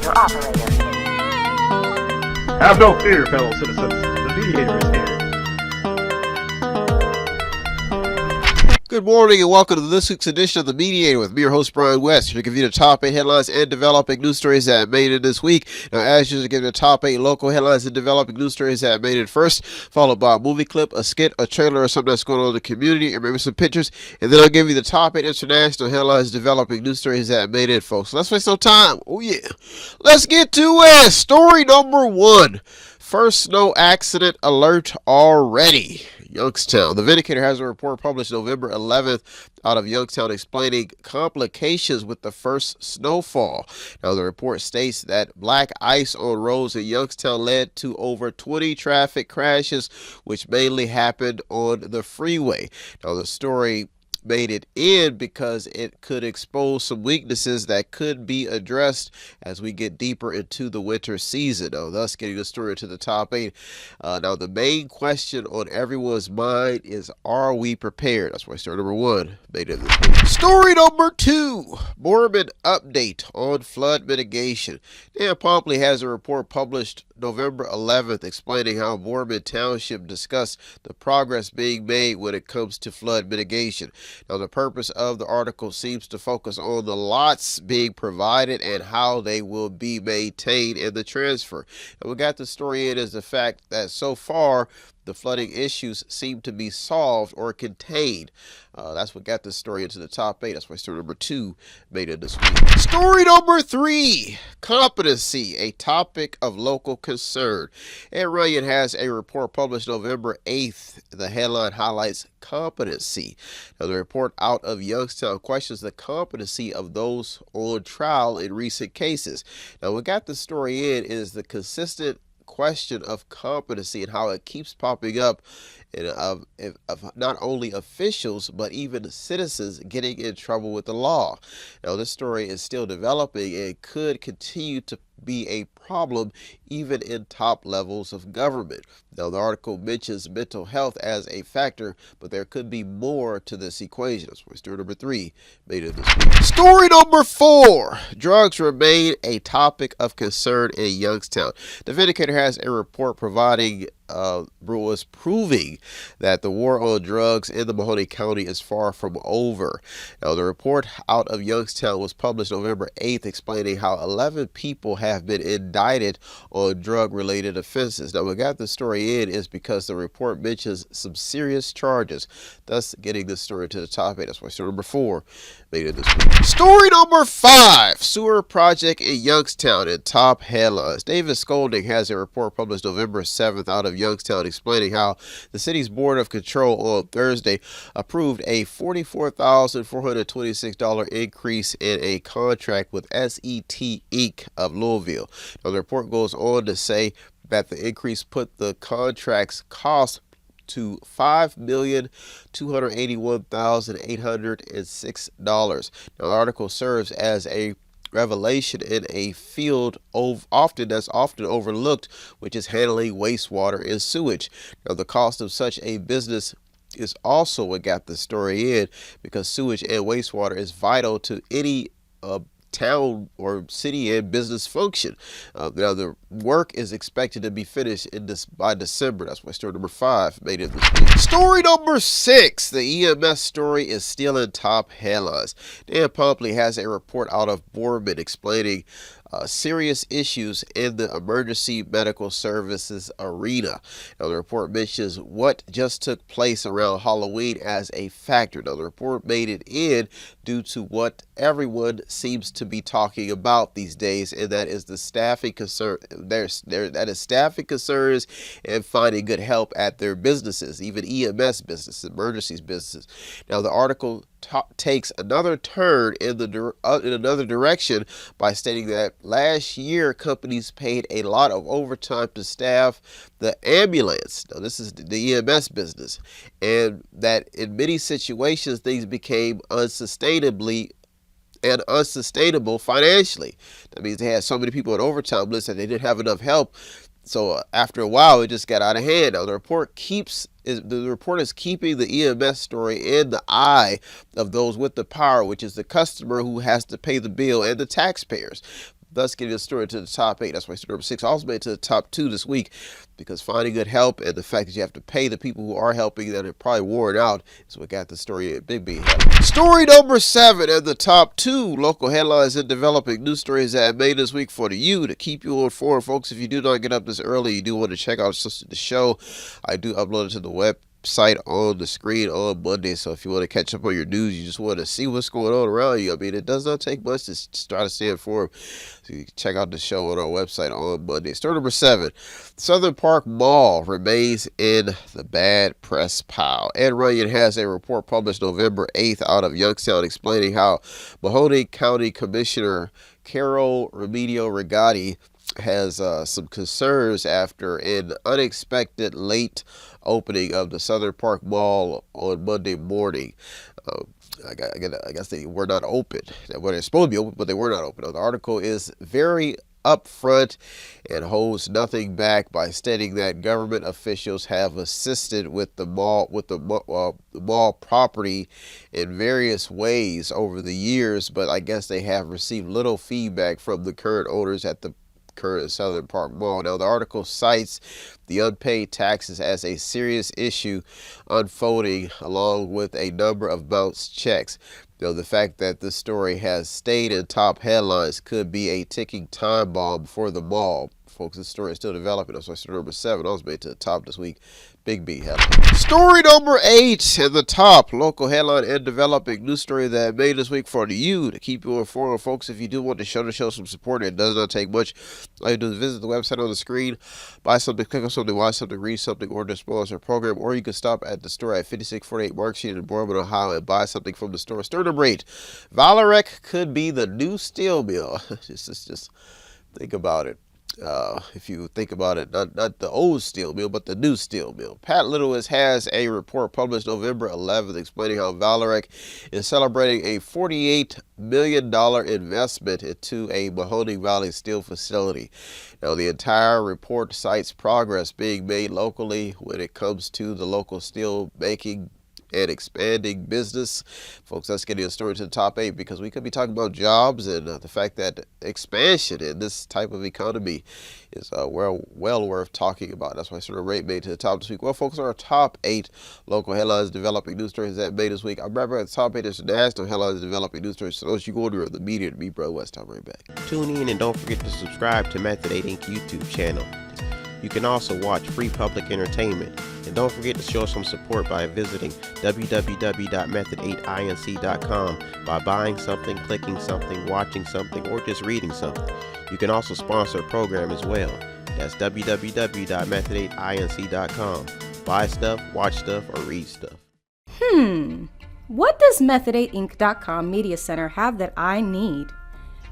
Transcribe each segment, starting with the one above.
Roger, operator. Have no fear, fellow citizens. The Mediator is here. Good morning and welcome to this week's edition of The Mediator with me, your host, Brian West. Here to give you the top 8 headlines and developing news stories that made it this week. Now, as usual, give you the top 8 local headlines and developing news stories that made it first, followed by a movie clip, a skit, a trailer, or something that's going on in the community, and maybe some pictures. And then I'll give you the top 8 international headlines developing news stories that made it, folks. So let's waste no time. Oh, yeah. Let's get to it. Story number 1. First snow accident alert already. Youngstown. The Mediator has a report published November 11th out of Youngstown explaining complications with the first snowfall. Now, the report states that black ice on roads in Youngstown led to over 20 traffic crashes, which mainly happened on the freeway. Now, the story made it in because it could expose some weaknesses that could be addressed as we get deeper into the winter season, thus getting the story to the top 8. Now, the main question on everyone's mind is, are we prepared? That's why story number 1 made it this week. Story number 2, Mormon update on flood mitigation. Dan Pompley has a report published November 11th explaining how Mormon Township discussed the progress being made when it comes to flood mitigation. Now, the purpose of the article seems to focus on the lots being provided and how they will be maintained in the transfer. And what got the story in is the fact that so far the flooding issues seem to be solved or contained. That's what got this story into the top 8. That's why story number 2 made it this week. Story number 3, competency, a topic of local concern. Ed Runyon has a report published November 8th. The headline highlights competency. Now, the report out of Youngstown questions the competency of those on trial in recent cases. Now, what got the story in is the consistent question of competency and how it keeps popping up of not only officials but even citizens getting in trouble with the law. Now, this story is still developing and could continue to be a problem even in top levels of government. Now, the article mentions mental health as a factor, but there could be more to this equation. That's why story number 3 made it this week. Story number 4, drugs remain a topic of concern in Youngstown. The Mediator has a report proving that the war on drugs in the Mahoning County is far from over. Now, the report out of Youngstown was published November 8th explaining how 11 people have been indicted on drug-related offenses. Now, what got the story in is because the report mentions some serious charges, thus getting this story to the top 8. That's why story number 4 made it this week. Story number 5, sewer project in Youngstown in top headlines. David Scolding has a report published November 7th out of Youngstown explaining how the city's Board of Control on Thursday approved a $44,426 increase in a contract with SET Inc. of Louisville. Now, the report goes on to say that the increase put the contract's cost to $5,281,806. Now, the article serves as a revelation in a field that's often overlooked, which is handling wastewater and sewage. Now, the cost of such a business is also what got the story in, because sewage and wastewater is vital to any town or city and business function. Now, the work is expected to be finished by December. That's why story number 5 made it this week. Story number 6, the EMS story is still in top headlines. Dan Pompley has a report out of Boardman explaining serious issues in the emergency medical services arena. Now, the report mentions what just took place around Halloween as a factor. Now, the report made it in due to what everyone seems to be talking about these days, and that is the staffing concern. That is staffing concerns and finding good help at their businesses, even EMS businesses, emergencies businesses. Now, the article takes another turn in another direction by stating that last year companies paid a lot of overtime to staff the ambulance. Now, this is the EMS business, and that in many situations things became unsustainable financially. That means they had so many people on overtime list that they didn't have enough help. So after a while, it just got out of hand. Now, the report is keeping the EMS story in the eye of those with the power, which is the customer who has to pay the bill and the taxpayers. thus getting the story to the top 8. That's why story number 6 also made it to the top 2 this week, because finding good help and the fact that you have to pay the people who are helping that are probably worn out is what got the story at Big B. Story number 7 and the top 2 local headlines and developing news stories that I made this week for you to keep you informed, folks. If you do not get up this early, you do want to check out the show. I do upload it to the website on the screen on Monday, so if you want to catch up on your news, you just want to see what's going on around you. I mean, it does not take much to try to stay informed, so you can check out the show on our website on Monday. Story number 7, Southern Park Mall remains in the bad press pile. Ed Runyon has a report published November 8th out of Youngstown explaining how Mahoning County Commissioner Carol Remedios Rigotti has some concerns after an unexpected late opening of the Southern Park Mall on Monday morning. I guess they were not open. Well, they're supposed to be open, but they were not open. The article is very upfront and holds nothing back by stating that government officials have assisted with the mall property in various ways over the years, but I guess they have received little feedback from the current owners at the current Southern Park Mall. Now, the article cites the unpaid taxes as a serious issue unfolding, along with a number of bounced checks. Now, the fact that this story has stayed in top headlines could be a ticking time bomb for the mall. Folks, this story is still developing. That's why story number 7 also made to the top this week. Big B headline. Story number 8 in the top local headline and developing news story that I made this week for you to keep you informed, folks. If you do want to show some support, it does not take much. All you do is visit the website on the screen, buy something, click on something, watch something, read something, or to sponsor a program, or you can stop at the store at 5648 Mark Street in Boardman, Ohio, and buy something from the store. Story number 8, Valorec could be the new steel mill. just think about it. If you think about it, not the old steel mill, but the new steel mill. Pat Littlewitz has a report published November 11th explaining how Valorec is celebrating a $48 million investment into a Mahoning Valley steel facility. Now, the entire report cites progress being made locally when it comes to the local steel making and expanding business. Folks, let's get the story to the top 8, because we could be talking about jobs and the fact that expansion in this type of economy is well worth talking about. That's why sort of rate made to the top this week. Well, folks, our top 8 local headlines developing news stories that made this week. I'm right back at the top 8 is national headlines developing news stories. So those you go to the media to me, Brother West. I'm right back. Tune in and don't forget to subscribe to Method 8 Inc. YouTube channel. You can also watch free public entertainment. And don't forget to show some support by visiting www.method8inc.com by buying something, clicking something, watching something, or just reading something. You can also sponsor a program as well. That's www.method8inc.com. Buy stuff, watch stuff, or read stuff. What does Method8Inc.com Media Center have that I need?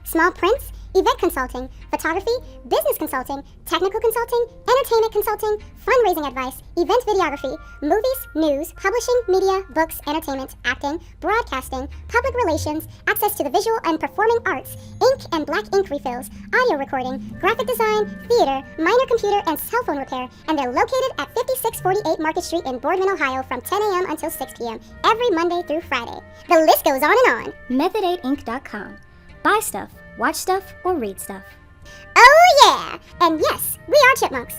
Small prints, event consulting, photography, business consulting, technical consulting, entertainment consulting, fundraising advice, event videography, movies, news, publishing, media, books, entertainment, acting, broadcasting, public relations, access to the visual and performing arts, ink and black ink refills, audio recording, graphic design, theater, minor computer and cell phone repair, and they're located at 5648 Market Street in Boardman, Ohio from 10 a.m. until 6 p.m. every Monday through Friday. The list goes on and on. Method8Inc.com. Buy stuff, watch stuff, or read stuff. Oh yeah! And yes, we are chipmunks.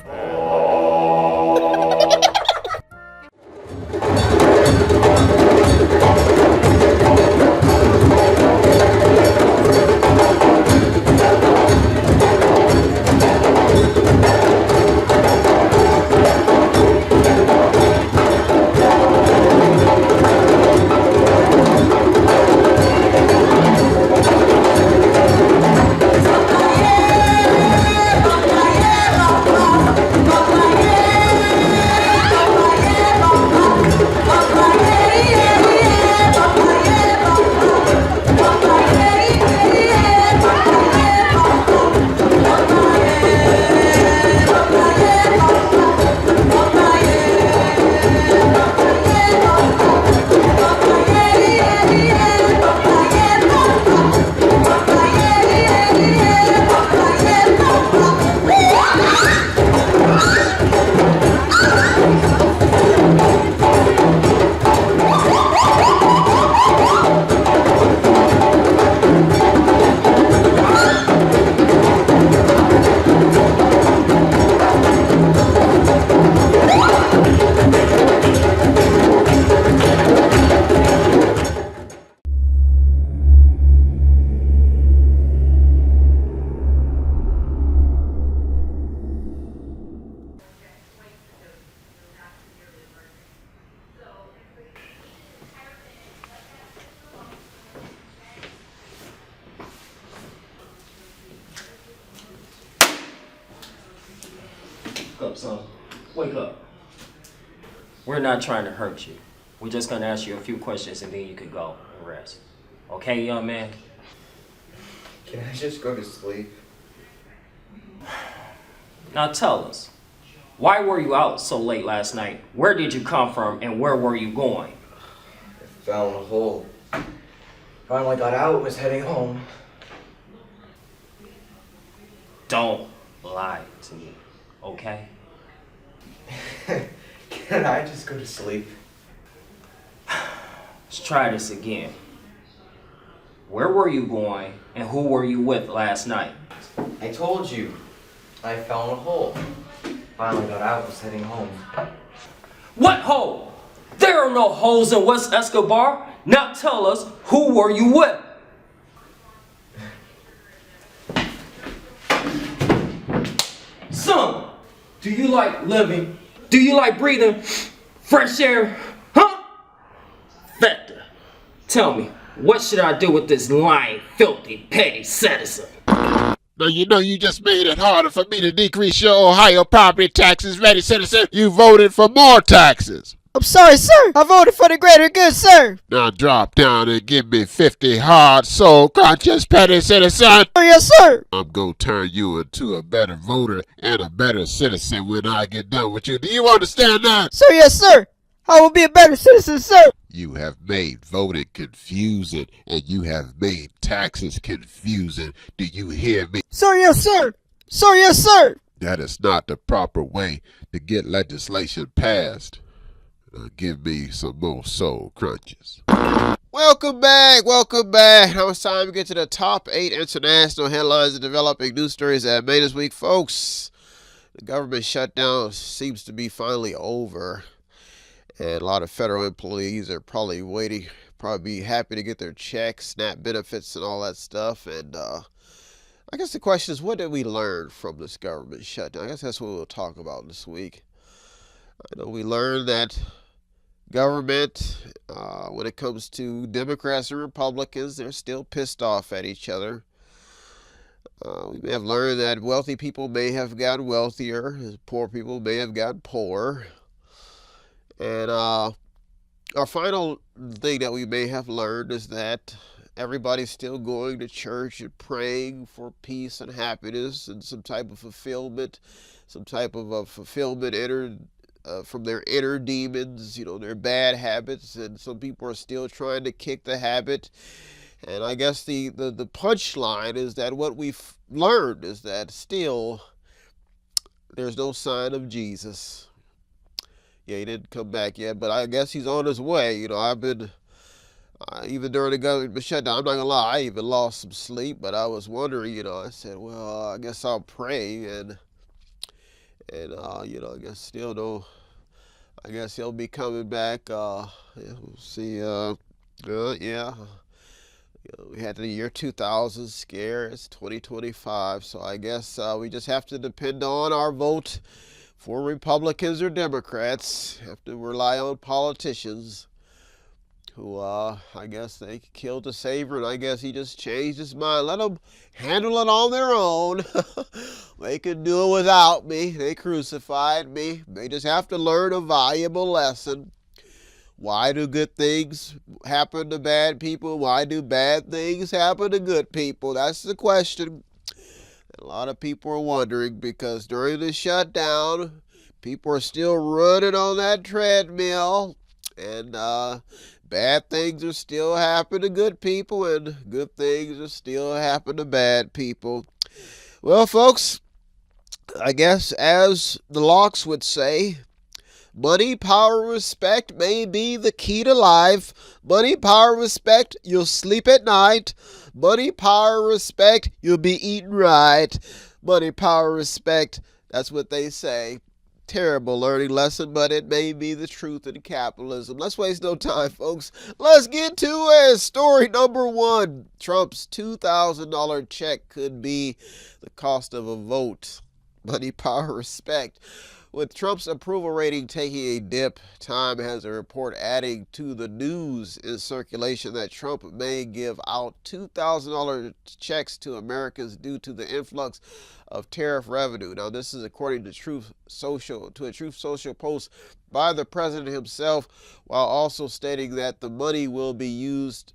up, son. Wake up. We're not trying to hurt you. We're just gonna ask you a few questions and then you can go and rest. Okay, young man? Can I just go to sleep? Now tell us, why were you out so late last night? Where did you come from and where were you going? I fell in a hole. Finally got out and was heading home. Don't lie to me, okay? Can I just go to sleep? Let's try this again. Where were you going and who were you with last night? I told you. I fell in a hole. Finally got out and was heading home. What hole? There are no holes in West Escobar. Now tell us, who were you with? Son, do you like living? Do you like breathing fresh air? Huh? Vector, tell me, what should I do with this lying, filthy, petty citizen? Now, you know you just made it harder for me to decrease your Ohio property taxes, ready, citizen. You voted for more taxes. I'm sorry, sir. I voted for the greater good, sir. Now drop down and give me 50 hard, soul-conscious, petty citizen. Oh, yes, sir. I'm gonna turn you into a better voter and a better citizen when I get done with you. Do you understand that? Sir, yes, sir. I will be a better citizen, sir. You have made voting confusing, and you have made taxes confusing. Do you hear me? Sir, yes, sir. Sir, yes, sir. That is not the proper way to get legislation passed. Give me some more soul crunches. Welcome back. Now it's time to get to the top 8 international headlines and developing news stories that made this week, folks. The government shutdown seems to be finally over. And a lot of federal employees are probably be happy to get their checks, SNAP benefits, and all that stuff. And I guess the question is, what did we learn from this government shutdown? I guess that's what we'll talk about this week. I know we learned that government, when it comes to Democrats and Republicans, they're still pissed off at each other. We may have learned that wealthy people may have gotten wealthier, poor people may have gotten poorer. And our final thing that we may have learned is that everybody's still going to church and praying for peace and happiness and some type of fulfillment, from their inner demons, their bad habits, and some people are still trying to kick the habit. And I guess the punchline is that what we've learned is that still there's no sign of Jesus. Yeah, he didn't come back yet, but I guess he's on his way. I've been, even during the government shutdown, I'm not going to lie, I even lost some sleep, but I was wondering, I said, well, I guess I'll pray, and I guess still no, I guess he'll be coming back. We'll see. Yeah. We had the year 2000 scare. It's 2025, so I guess we just have to depend on our vote for Republicans or Democrats. Have to rely on politicians who, I guess they killed the Savior, and I guess he just changed his mind. Let them handle it on their own. They could do it without me. They crucified me. They just have to learn a valuable lesson. Why do good things happen to bad people? Why do bad things happen to good people? That's the question. A lot of people are wondering, because during the shutdown, people are still running on that treadmill, and bad things are still happening to good people, and good things are still happening to bad people. Well, folks, I guess as the Locks would say, money, power, respect may be the key to life. Money, power, respect, you'll sleep at night. Money, power, respect, you'll be eating right. Money, power, respect, that's what they say. Terrible learning lesson, but it may be the truth in capitalism. Let's waste no time, folks. Let's get to it. Story number 1. Trump's $2,000 check could be the cost of a vote. Money, power, respect. With Trump's approval rating taking a dip, Time has a report adding to the news in circulation that Trump may give out $2,000 checks to Americans due to the influx of tariff revenue. Now, this is according to a Truth Social post by the president himself, while also stating that the money will be used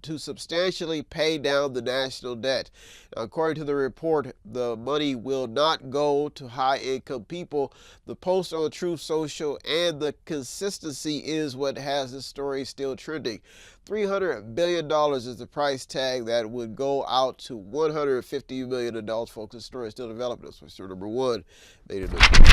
to substantially pay down the national debt. Now, according to the report, the money will not go to high-income people. The post on Truth Social and the consistency is what has this story still trending. $300 billion is the price tag that would go out to 150 million adults. Folks, this story is still developing. That's story number one.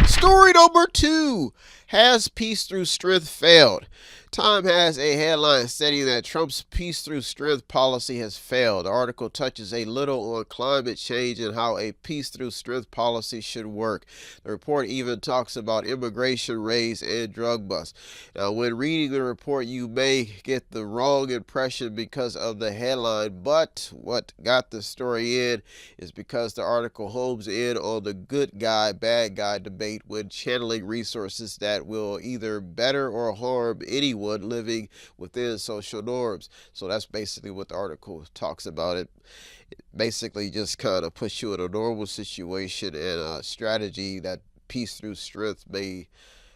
Story number two. Has peace through strength failed? Time has a headline stating that Trump's peace through strength policy has failed. The article touches a little on climate change and how a peace through strength policy should work. The report even talks about immigration raids and drug busts. Now, when reading the report, you may get the wrong impression because of the headline, but what got the story in is because the article homes in on the good guy, bad guy debate when channeling resources that will either better or harm anyone living within social norms. So that's basically what the article talks about. It basically just kind of puts you in a normal situation and a strategy that peace through strength may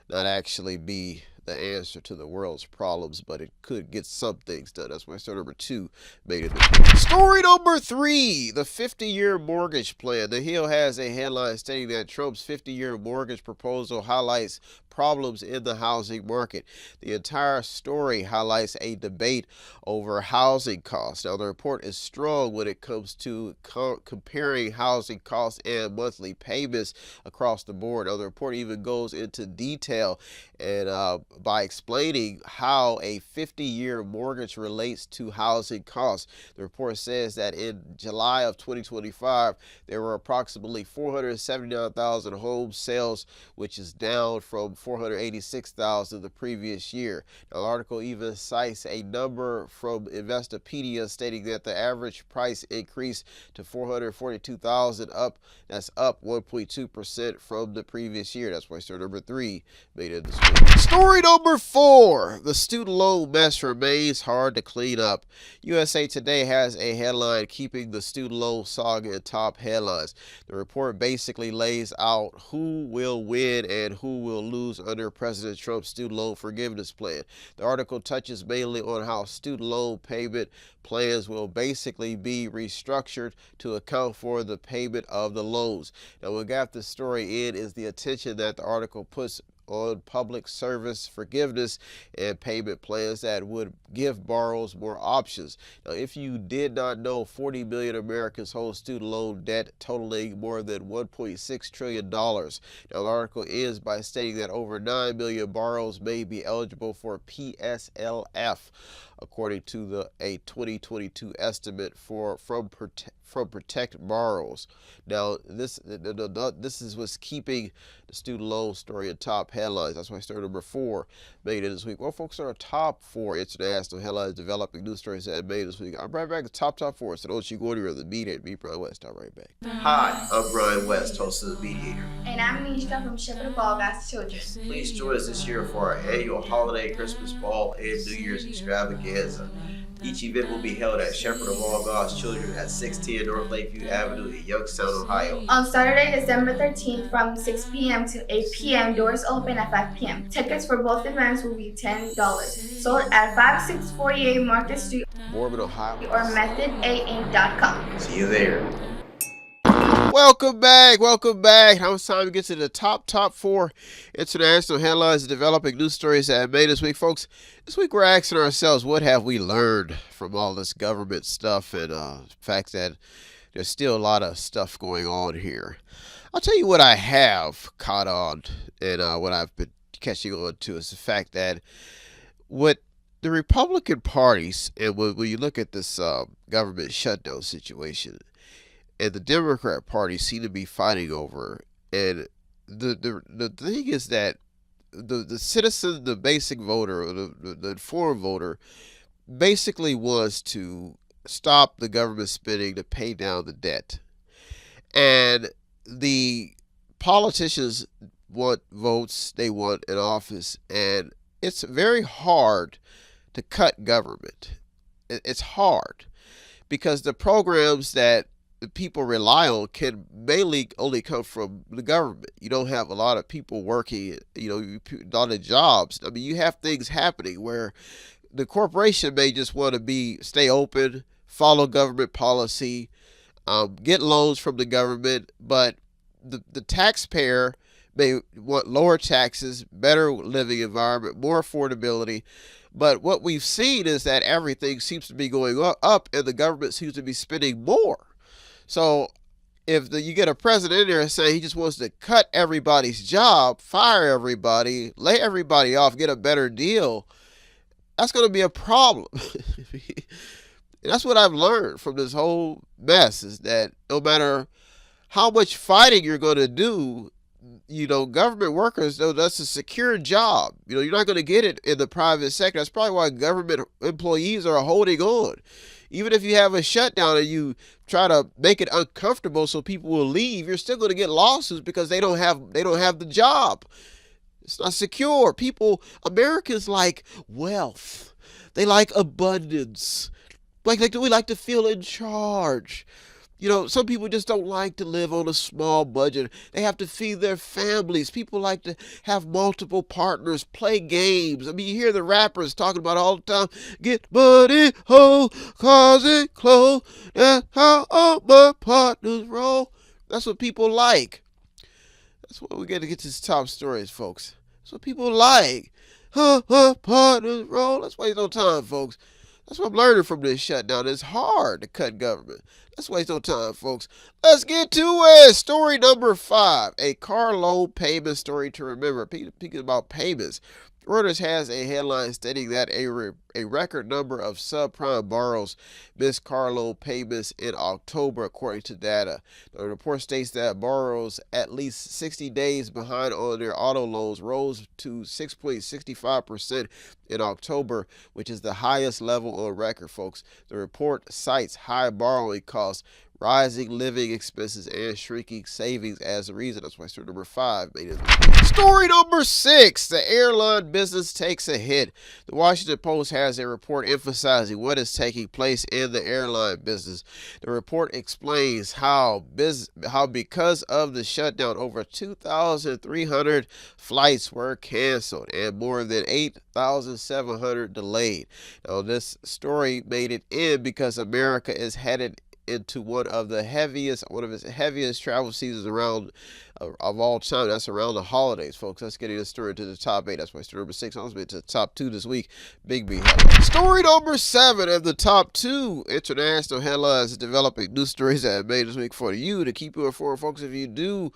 not actually be the answer to the world's problems, but it could get some things done. That's why story number two made it. Story number three, the 50-year mortgage plan. The Hill has a headline stating that Trump's 50-year mortgage proposal highlights problems in the housing market. The entire story highlights a debate over housing costs. Now, the report is strong when it comes to comparing housing costs and monthly payments across the board. Now, the report even goes into detail and by explaining how a 50-year mortgage relates to housing costs. The report says that in July of 2025, there were approximately 479,000 home sales, which is down from 486,000 the previous year. Now, the article even cites a number from Investopedia stating that the average price increased to 442,000, that's up 1.2% from the previous year. That's why story number three made it this week. Story number four, the student loan mess remains hard to clean up. USA Today has a headline keeping the student loan saga in top headlines. The report basically lays out who will win and who will lose under President Trump's student loan forgiveness plan. The article touches mainly on how student loan payment plans will basically be restructured to account for the payment of the loans. Now, what got the story in is the attention that the article puts on public service forgiveness and payment plans that would give borrowers more options. Now, if you did not know, 40 million Americans hold student loan debt totaling more than $1.6 trillion. Now, the article ends by stating that over 9 million borrowers may be eligible for PSLF, according to a 2022 estimate from Protect Borrowers. Now, this is what's keeping the student loan story in top headlines. That's why story number four made it this week. Well, folks, are our top four international headlines developing news stories that made this week. I'm right back to top four. So don't you go anywhere. The Mediator, me, Brian West. I'm right back. Hi, I'm Brian West, host of the Mediator. And I'm Nishka from Shepherd Ball God's Children. Please join us this year for our annual holiday, Christmas ball, and New Year's extravaganza. Each event will be held at Shepherd of All God's Children at 610 North Lakeview Avenue in Youngstown, Ohio. On Saturday, December 13th from 6 p.m. to 8 p.m., doors open at 5 p.m. Tickets for both events will be $10. Sold at 5648 Market Street, Mormon, Ohio. Or methodainc.com. See you there. Welcome back. Now it's time to get to the top four international headlines and developing news stories that made this week. Folks, this week we're asking ourselves, what have we learned from all this government stuff and the fact that there's still a lot of stuff going on here. I'll tell you what I have caught on and what I've been catching on to is the fact that what the Republican parties, and when you look at this government shutdown situation, and the Democrat Party seem to be fighting over. And the thing is that the citizen, the basic voter, the informed voter, basically wants to stop the government spending to pay down the debt. And the politicians want votes, they want an office, and it's very hard to cut government. It's hard because the programs that the people rely on can mainly only come from the government. You don't have a lot of people working, a lot of jobs. I mean, you have things happening where the corporation may just want to stay open, follow government policy, get loans from the government, but the taxpayer may want lower taxes, better living environment, more affordability. But what we've seen is that everything seems to be going up and the government seems to be spending more. So if you get a president in there saying he just wants to cut everybody's job, fire everybody, lay everybody off, get a better deal, that's going to be a problem. And that's what I've learned from this whole mess, is that no matter how much fighting you're going to do, government workers, though, that's a secure job. You're not going to get it in the private sector. That's probably why government employees are holding on. Even if you have a shutdown and you try to make it uncomfortable so people will leave, you're still going to get lawsuits because they don't have the job. It's not secure. Americans like wealth. They like abundance. We like to feel in charge. Some people just don't like to live on a small budget. They have to feed their families. People like to have multiple partners, play games. I mean, you hear the rappers talking about it all the time. Get money, hoe, cars and clothes. That's how all my partners roll. That's what people like. That's what we got to get to these top stories, folks. That's what people like. Partners roll. Let's waste no time, folks. That's what I'm learning from this shutdown. It's hard to cut government. Let's waste no time, folks. Let's get to it. Story number 5. A car loan payment story to remember. Speaking about payments, Reuters has a headline stating that a record number of subprime borrowers missed car loan payments in October, according to data. The report states that borrowers at least 60 days behind on their auto loans rose to 6.65% in October, which is the highest level on record, folks. The report cites high borrowing costs, rising living expenses, and shrinking savings as a reason. That's why story number 5 made it. Story number 6. The airline business takes a hit. The Washington Post has a report emphasizing what is taking place in the airline business. The report explains how because of the shutdown, over 2,300 flights were canceled and more than 8,700 delayed. Now, this story made it in because America is headed into one of its heaviest travel seasons of all time. That's around the holidays, folks. Let's get this story to the top 8. That's why story number 6 also made to the top 2 this week. Big headlines. Story number 7 of the top 2 international headlines, developing news stories that I made this week for you to keep you informed, folks. If you do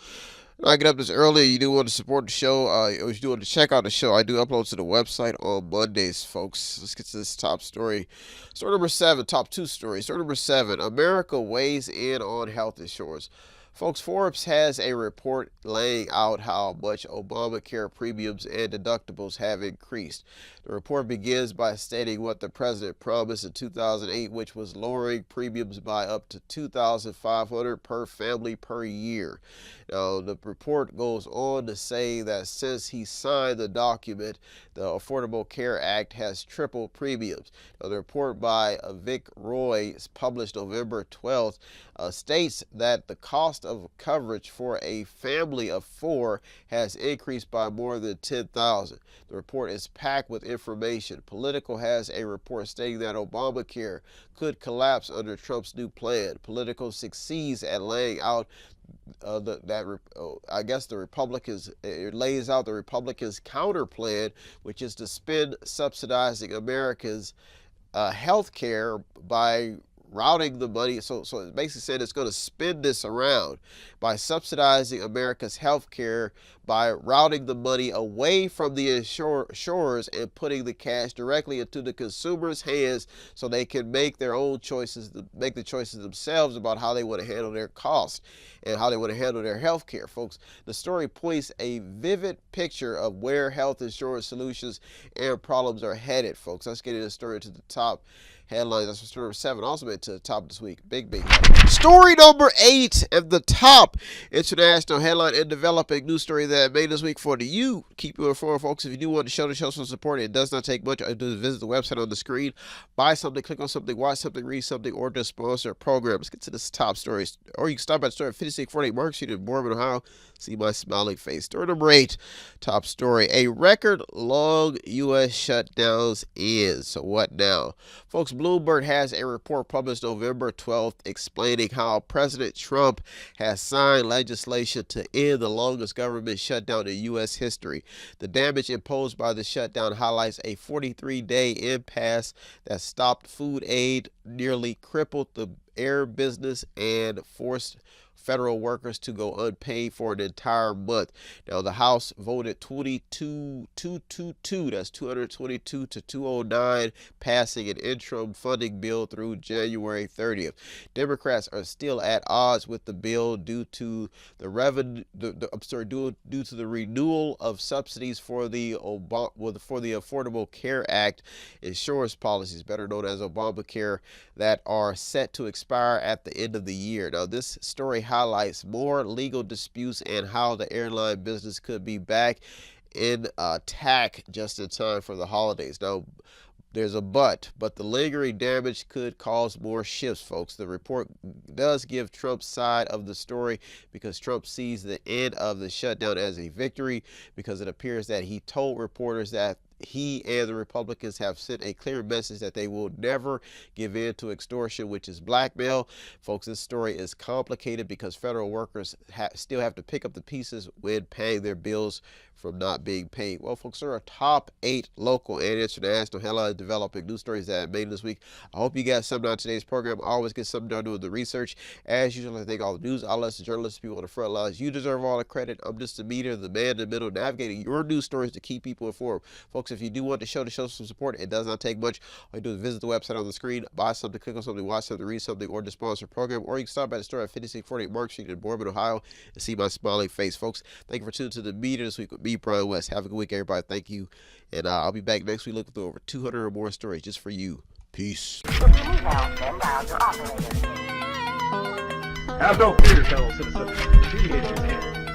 get up this early, you do want to support the show, or you do want to check out the show, I do upload to the website on Mondays, folks. Let's get to this top story. Story number 7, top 2 story. Story number 7, America weighs in on health insurance. Folks, Forbes has a report laying out how much Obamacare premiums and deductibles have increased. The report begins by stating what the president promised in 2008, which was lowering premiums by up to $2,500 per family per year. Now, the report goes on to say that since he signed the document, the Affordable Care Act has tripled premiums. Now, the report by Vic Roy, published November 12th, states that the cost of coverage for a family of 4 has increased by more than $10,000. The report is packed with information. Politico has a report stating that Obamacare could collapse under Trump's new plan. Politico succeeds at laying out the Republicans, it lays out the Republicans' counter plan, which is to spend subsidizing Americans' health care by routing the money. So it basically said it's going to spin this around by subsidizing America's health care by routing the money away from the insurers and putting the cash directly into the consumer's hands so they can make their own choices, make the choices themselves about how they want to handle their costs and how they want to handle their health care, folks. The story points a vivid picture of where health insurance solutions and problems are headed, folks. Let's get into the story to the top headlines. That's for story number 7. Also made it to the top this week. Big. Story number 8 at the top. International headline and developing news story that made this week for you. Keep you informed, folks. If you do want to show the show some support, it does not take much. All you do is visit the website on the screen, buy something, click on something, watch something, read something, or just sponsor a program. Let's get to this top story. Or you can stop by the store at 5648 Mark Street in Boardman, Ohio. See my smiling face. Story number 8, top story. A record long U.S. shutdowns ends. So what now? Folks, Bloomberg has a report published November 12th explaining how President Trump has signed legislation to end the longest government shutdown in U.S. history. The damage imposed by the shutdown highlights a 43-day impasse that stopped food aid, nearly crippled the air business, and forced federal workers to go unpaid for an entire month. Now, the House voted 222, that's 222 to 209, passing an interim funding bill through January 30th. Democrats are still at odds with the bill due to the due to the renewal of subsidies for the Affordable Care Act insurance policies, better known as Obamacare, that are set to expire at the end of the year. Now, this story highlights more legal disputes and how the airline business could be back in attack just in time for the holidays. Now, there's a but the lingering damage could cause more shifts, folks. The report does give Trump's side of the story because Trump sees the end of the shutdown as a victory, because it appears that he told reporters that he and the Republicans have sent a clear message that they will never give in to extortion, which is blackmail. Folks, this story is complicated because federal workers still have to pick up the pieces when paying their bills from not being paid. Well, folks, there are top 8 local and international headlines developing news stories that made this week. I hope you got something on today's program. I always get something done doing the research. As usual, I thank all the news outlets, the journalists, people on the front lines. You deserve all the credit. I'm just the media, the man in the middle, navigating your news stories to keep people informed. Folks, if you do want to show some support, it does not take much. All you do is visit the website on the screen, buy something, click on something, watch something, read something, or to sponsor a program, or you can stop by the store at 5648 Mark Street in Boardman, Ohio, and see my smiling face. Folks, thank you for tuning to the media this week with me, Brian West. Have a good week, everybody. Thank you. And I'll be back next week looking through over 200 or more stories just for you. Peace. Have no fear, fellow citizens. The Mediator is here.